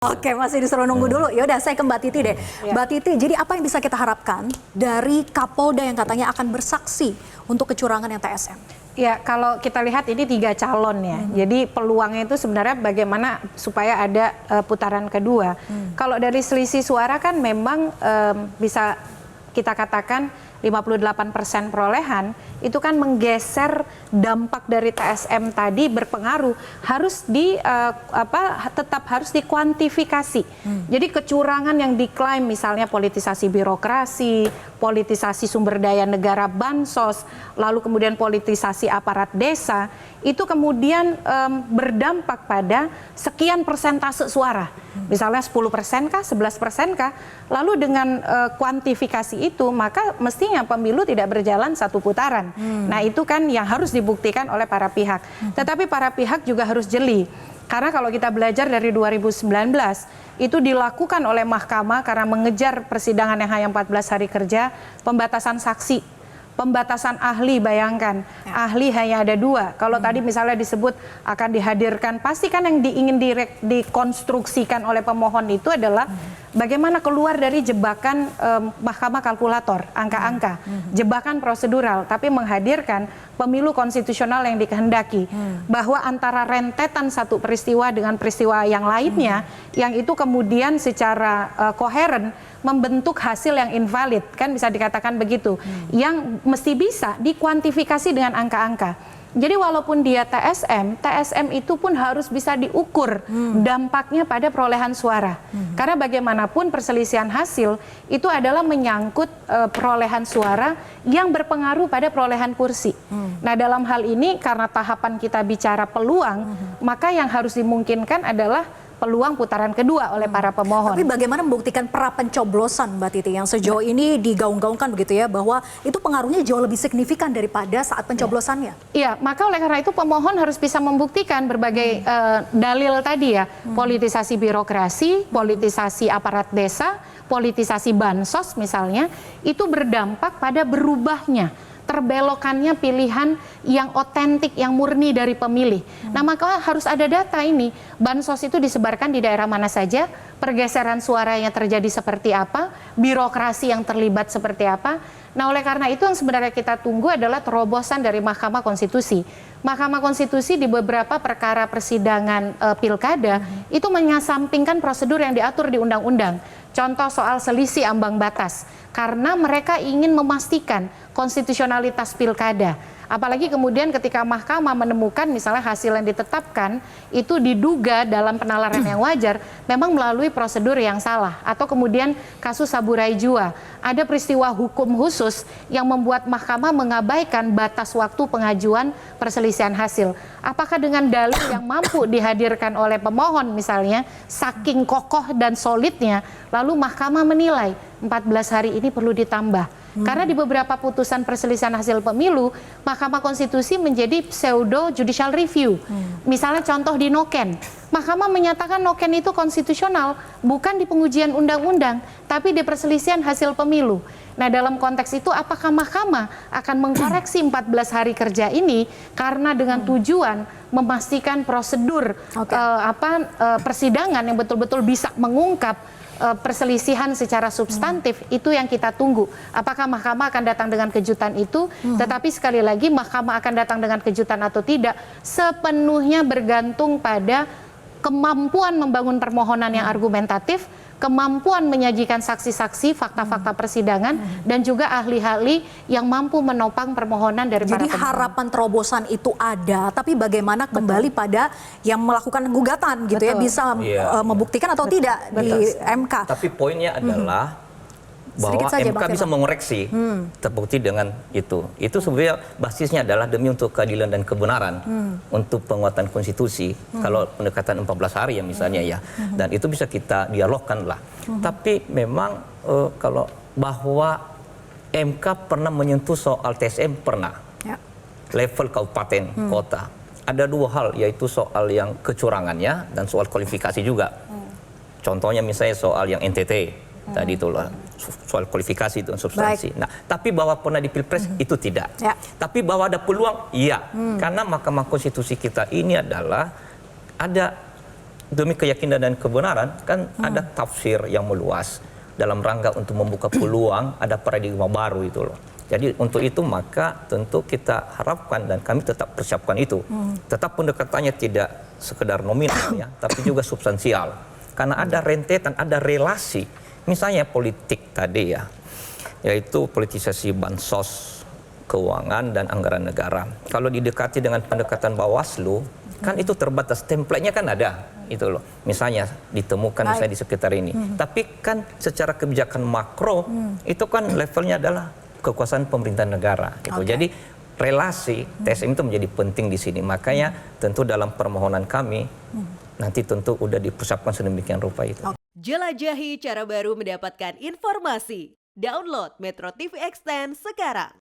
Oke, masih disuruh nunggu dulu. Ya udah, saya ke Mbak Titi deh. Mbak Titi, jadi apa yang bisa kita harapkan dari Kapolda yang katanya akan bersaksi untuk kecurangan yang TSM? Ya, kalau kita lihat ini 3 calon ya. Jadi peluangnya itu sebenarnya bagaimana supaya ada putaran kedua. Kalau dari selisih suara kan memang bisa kita katakan 58% perolehan itu kan menggeser dampak dari TSM tadi berpengaruh harus tetap harus dikuantifikasi. Jadi kecurangan yang diklaim misalnya politisasi birokrasi, politisasi sumber daya negara bansos, lalu kemudian politisasi aparat desa itu kemudian berdampak pada sekian persentase suara. Misalnya 10% kah, 11% kah? Lalu dengan kuantifikasi itu maka mestinya pemilu tidak berjalan satu putaran. Nah itu kan yang harus dibuktikan oleh para pihak. Tetapi para pihak juga harus jeli. Karena kalau kita belajar dari 2019 itu dilakukan oleh mahkamah karena mengejar persidangan yang hanya 14 hari kerja, pembatasan saksi, pembatasan ahli, bayangkan ahli hanya ada 2. Kalau tadi misalnya disebut akan dihadirkan, pasti kan yang ingin dikonstruksikan oleh pemohon itu adalah bagaimana keluar dari jebakan mahkamah kalkulator, angka-angka, jebakan prosedural, tapi menghadirkan pemilu konstitusional yang dikehendaki, bahwa antara rentetan satu peristiwa dengan peristiwa yang lainnya, yang itu kemudian secara koheren membentuk hasil yang invalid, kan bisa dikatakan begitu, yang mesti bisa dikuantifikasi dengan angka-angka. Jadi walaupun dia TSM itu pun harus bisa diukur dampaknya pada perolehan suara. Karena bagaimanapun perselisihan hasil itu adalah menyangkut perolehan suara yang berpengaruh pada perolehan kursi. Nah dalam hal ini karena tahapan kita bicara peluang, maka yang harus dimungkinkan adalah peluang putaran kedua oleh para pemohon. Tapi bagaimana membuktikan pra pencoblosan, Mbak Titi, yang sejauh ini digaung-gaungkan begitu ya, bahwa itu pengaruhnya jauh lebih signifikan daripada saat pencoblosannya? Iya, maka oleh karena itu pemohon harus bisa membuktikan berbagai dalil tadi ya, politisasi birokrasi, politisasi aparat desa, politisasi bansos misalnya, itu berdampak pada berubahnya, terbelokannya pilihan yang otentik, yang murni dari pemilih. Nah maka harus ada data ini, bansos itu disebarkan di daerah mana saja, pergeseran suaranya terjadi seperti apa, birokrasi yang terlibat seperti apa. Nah oleh karena itu yang sebenarnya kita tunggu adalah terobosan dari Mahkamah Konstitusi. Mahkamah Konstitusi di beberapa perkara persidangan pilkada itu menyampingkan prosedur yang diatur di undang-undang. Contoh soal selisih ambang batas, karena mereka ingin memastikan konstitusionalitas pilkada. Apalagi kemudian ketika mahkamah menemukan misalnya hasil yang ditetapkan itu diduga dalam penalaran yang wajar memang melalui prosedur yang salah. Atau kemudian kasus Saburai Jua, ada peristiwa hukum khusus yang membuat mahkamah mengabaikan batas waktu pengajuan perselisihan hasil. Apakah dengan dalil yang mampu dihadirkan oleh pemohon misalnya, saking kokoh dan solidnya, lalu mahkamah menilai 14 hari ini perlu ditambah. Karena di beberapa putusan perselisihan hasil pemilu, Mahkamah Konstitusi menjadi pseudo judicial review. Misalnya contoh di Noken, Mahkamah menyatakan Noken itu konstitusional, bukan di pengujian undang-undang, tapi di perselisihan hasil pemilu. Nah dalam konteks itu apakah Mahkamah akan mengkoreksi 14 hari kerja ini karena dengan tujuan memastikan prosedur persidangan yang betul-betul bisa mengungkap perselisihan secara substantif, itu yang kita tunggu. Apakah mahkamah akan datang dengan kejutan itu? Tetapi sekali lagi mahkamah akan datang dengan kejutan atau tidak sepenuhnya bergantung pada kemampuan membangun permohonan yang argumentatif, kemampuan menyajikan saksi-saksi, fakta-fakta persidangan, dan juga ahli-ahli yang mampu menopang permohonan dari para pemohon. Jadi harapan terobosan itu ada, tapi bagaimana kembali pada yang melakukan gugatan gitu ya, bisa membuktikan atau tidak di MK. Tapi poinnya adalah bahwa MK bisa mengoreksi, terbukti dengan itu. Itu sebenarnya basisnya adalah demi untuk keadilan dan kebenaran, untuk penguatan konstitusi. Kalau pendekatan 14 hari ya misalnya ya, dan itu bisa kita dialogkan lah. Tapi memang kalau bahwa MK pernah menyentuh soal TSM pernah, level kabupaten, kota. Ada 2 hal, yaitu soal yang kecurangannya dan soal kualifikasi juga. Contohnya misalnya soal yang NTT. Tadi itu soal kualifikasi dan substansi. Nah, tapi bahwa pernah di Pilpres itu tidak. Tapi bahwa ada peluang, iya. Karena Mahkamah Konstitusi kita ini adalah ada demi keyakinan dan kebenaran kan ada tafsir yang meluas dalam rangka untuk membuka peluang ada paradigma baru itu loh. Jadi untuk itu maka tentu kita harapkan dan kami tetap persiapkan itu. Tetap pendekatannya tidak sekedar nominal ya, tapi juga substansial. Karena ada rentetan, ada relasi. Misalnya politik tadi ya, yaitu politisasi bansos, keuangan dan anggaran negara. Kalau didekati dengan pendekatan Bawaslu, kan itu terbatas. Template-nya kan ada, itu loh. Misalnya ditemukan misalnya di sekitar ini. Tapi kan secara kebijakan makro itu kan levelnya adalah kekuasaan pemerintahan negara gitu. Jadi relasi TSM itu menjadi penting di sini. Makanya tentu dalam permohonan kami nanti tentu udah dipersiapkan sedemikian rupa itu. Jelajahi cara baru mendapatkan informasi. Download Metro TV Extend sekarang.